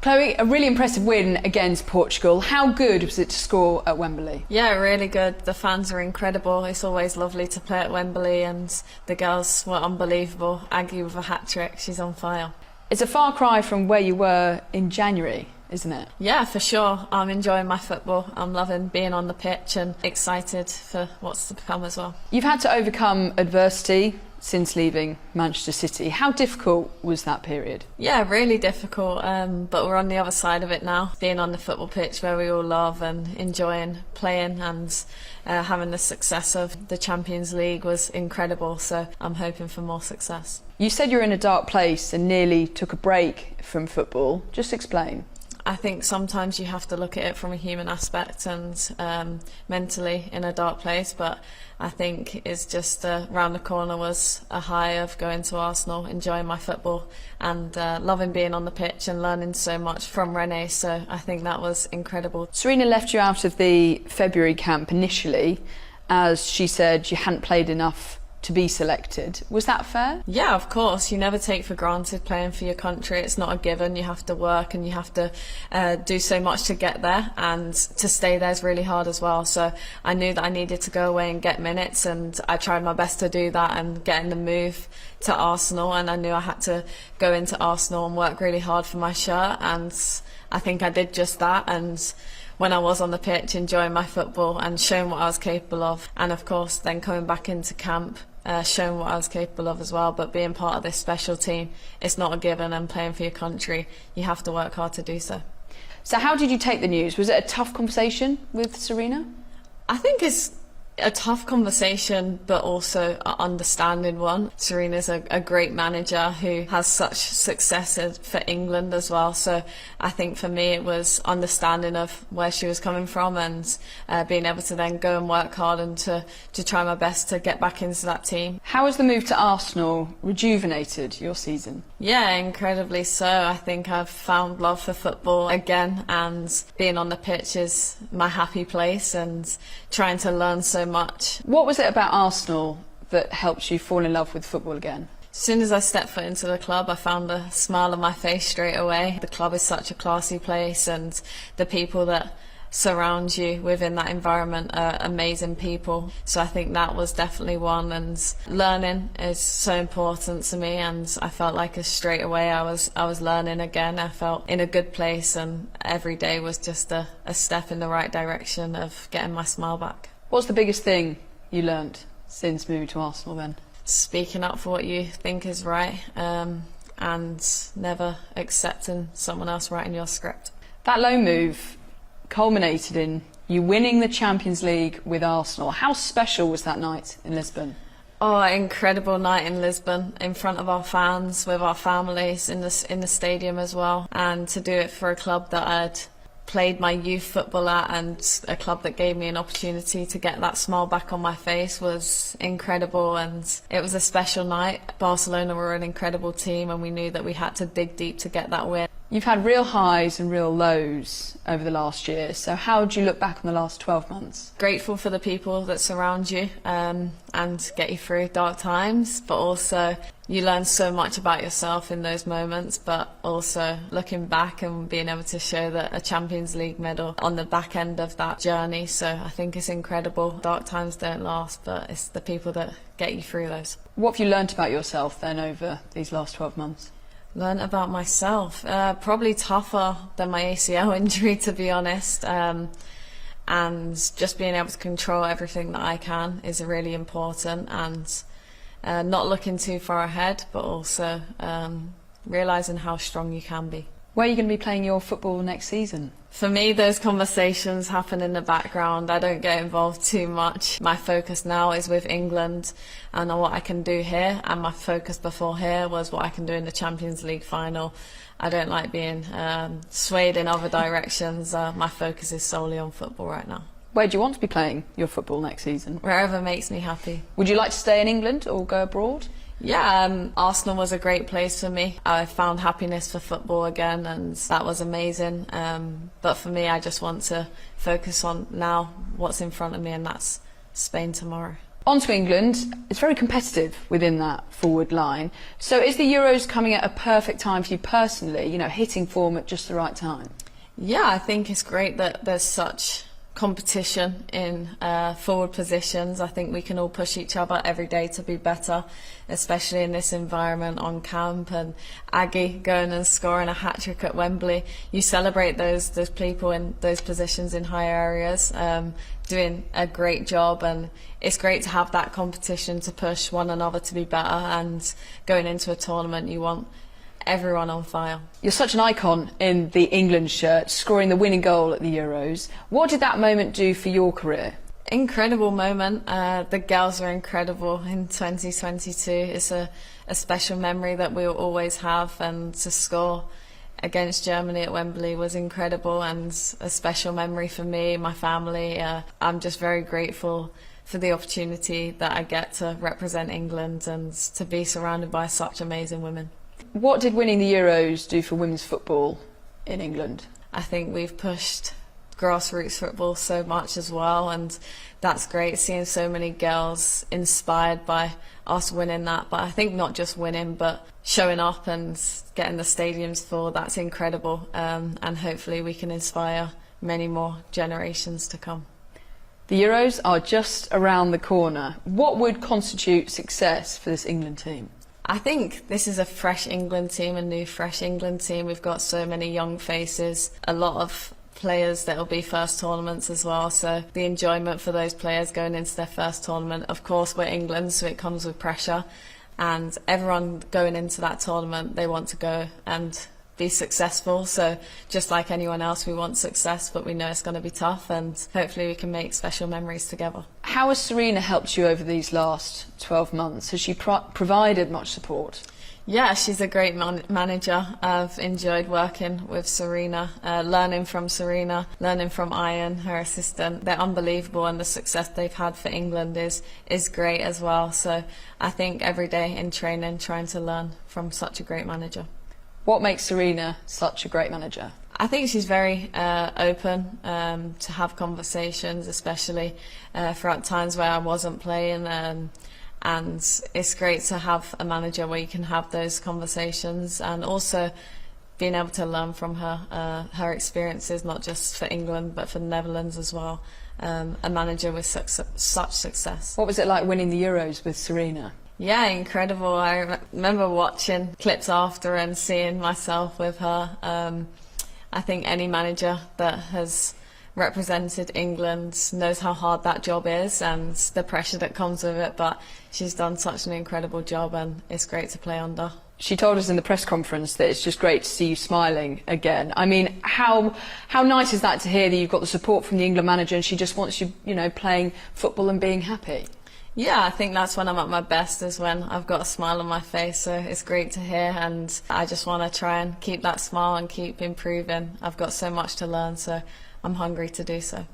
Chloe, a really impressive win against Portugal. How good was it to score at Wembley? Yeah, really good. The fans are incredible. It's always lovely to play at Wembley, and the girls were unbelievable. Aggie with a hat-trick, she's on fire. It's a far cry from where you were in January, isn't it? Yeah, for sure. I'm enjoying my football. I'm loving being on the pitch and excited for what's to come as well. You've had to overcome adversity since leaving Manchester City. How difficult was that period? Yeah, really difficult, but we're on the other side of it now. Being on the football pitch where we all love and enjoying playing and having the success of the Champions League was incredible, so I'm hoping for more success. You said you were in a dark place and nearly took a break from football. Just explain. I think sometimes you have to look at it from a human aspect and mentally in a dark place, but I think it's just round the corner was a high of going to Arsenal, enjoying my football and loving being on the pitch and learning so much from Renee, so I think that was incredible. Serena left you out of the February camp initially as she said you hadn't played enough to be selected. Was that fair? Yeah, of course. You never take for granted playing for your country. It's not a given. You have to work and you have to do so much to get there, and to stay there is really hard as well. So I knew that I needed to go away and get minutes, and I tried my best to do that and getting the move to Arsenal, and I knew I had to go into Arsenal and work really hard for my shirt, and I think I did just that. And when I was on the pitch enjoying my football and showing what I was capable of, and of course then coming back into camp showing what I was capable of as well, but being part of this special team, it's not a given, and playing for your country, you have to work hard to do so. So how did you take the news? Was it a tough conversation with Serena? I think it's a tough conversation, but also an understanding one. Serena's a great manager who has such success for England as well, so I think for me it was understanding of where she was coming from and being able to then go and work hard and to try my best to get back into that team. How has the move to Arsenal rejuvenated your season? Yeah, incredibly so. I think I've found love for football again, and being on the pitch is my happy place and trying to learn so much. What was it about Arsenal that helped you fall in love with football again? As soon as I stepped foot into the club, I found a smile on my face straight away. The club is such a classy place, and the people that surround you within that environment are amazing people. So I think that was definitely one, and learning is so important to me, and I felt like straight away I was learning again. I felt in a good place, and every day was just a step in the right direction of getting my smile back. What's the biggest thing you learnt since moving to Arsenal then? Speaking up for what you think is right, and never accepting someone else writing your script. That loan move culminated in you winning the Champions League with Arsenal. How special was that night in Lisbon? Oh, an incredible night in Lisbon, in front of our fans, with our families, in the stadium as well, and to do it for a club that I'd played my youth football at, and a club that gave me an opportunity to get that smile back on my face was incredible, and it was a special night. Barcelona were an incredible team, and we knew that we had to dig deep to get that win. You've had real highs and real lows over the last year, so how do you look back on the last 12 months? Grateful for the people that surround you and get you through dark times, but also you learn so much about yourself in those moments, but also looking back and being able to show that a Champions League medal on the back end of that journey, so I think it's incredible. Dark times don't last, but it's the people that get you through those. What have you learnt about yourself then over these last 12 months? Learn about myself, probably tougher than my ACL injury, to be honest, and just being able to control everything that I can is really important, and not looking too far ahead, but also realising how strong you can be. Where are you going to be playing your football next season? For me, those conversations happen in the background. I don't get involved too much. My focus now is with England and on what I can do here, and my focus before here was what I can do in the Champions League final. I don't like being swayed in other directions. My focus is solely on football right now. Where do you want to be playing your football next season? Wherever makes me happy. Would you like to stay in England or go abroad? Yeah, Arsenal was a great place for me. I found happiness for football again, and that was amazing. But for me, I just want to focus on now what's in front of me, and that's Spain tomorrow. On to England. It's very competitive within that forward line. So is the Euros coming at a perfect time for you personally, you know, hitting form at just the right time? Yeah, I think it's great that there's such competition in forward positions. I think we can all push each other every day to be better, especially in this environment on camp. And Aggie going and scoring a hat-trick at Wembley, you celebrate those people in those positions in high areas, doing a great job, and it's great to have that competition to push one another to be better. And going into a tournament, you want everyone on fire. You're such an icon in the England shirt, scoring the winning goal at the Euros. What did that moment do for your career? Incredible moment. The girls were incredible in 2022. It's a special memory that we'll always have, and to score against Germany at Wembley was incredible and a special memory for me, my family. I'm just very grateful for the opportunity that I get to represent England and to be surrounded by such amazing women. What did winning the Euros do for women's football in England? I think we've pushed grassroots football so much as well, and that's great, seeing so many girls inspired by us winning that. But I think not just winning, but showing up and getting the stadiums full, that's incredible, and hopefully we can inspire many more generations to come. The Euros are just around the corner. What would constitute success for this England team? I think this is a fresh England team, a new fresh England team. We've got so many young faces, a lot of players that will be first tournaments as well, so the enjoyment for those players going into their first tournament. Of course, we're England, so it comes with pressure, and everyone going into that tournament, they want to go and be successful. So just like anyone else, we want success, but we know it's going to be tough, and hopefully we can make special memories together. How has Serena helped you over these last 12 months? Has she provided much support? Yeah, she's a great manager. I've enjoyed working with Serena, learning from Serena, learning from Ian, her assistant. They're unbelievable, and the success they've had for England is great as well. So I think every day in training, trying to learn from such a great manager. What makes Serena such a great manager? I think she's very open to have conversations, especially throughout times where I wasn't playing. And it's great to have a manager where you can have those conversations, and also being able to learn from her experiences, not just for England but for the Netherlands as well. A manager with such success. What was it like winning the Euros with Serena? Yeah, incredible. I remember watching clips after and seeing myself with her. I think any manager that has represented England knows how hard that job is and the pressure that comes with it, but she's done such an incredible job, and it's great to play under. She told us in the press conference that it's just great to see you smiling again. I mean, how nice is that to hear that you've got the support from the England manager and she just wants you, you know, playing football and being happy? Yeah, I think that's when I'm at my best, is when I've got a smile on my face, so it's great to hear, and I just want to try and keep that smile and keep improving. I've got so much to learn, so I'm hungry to do so.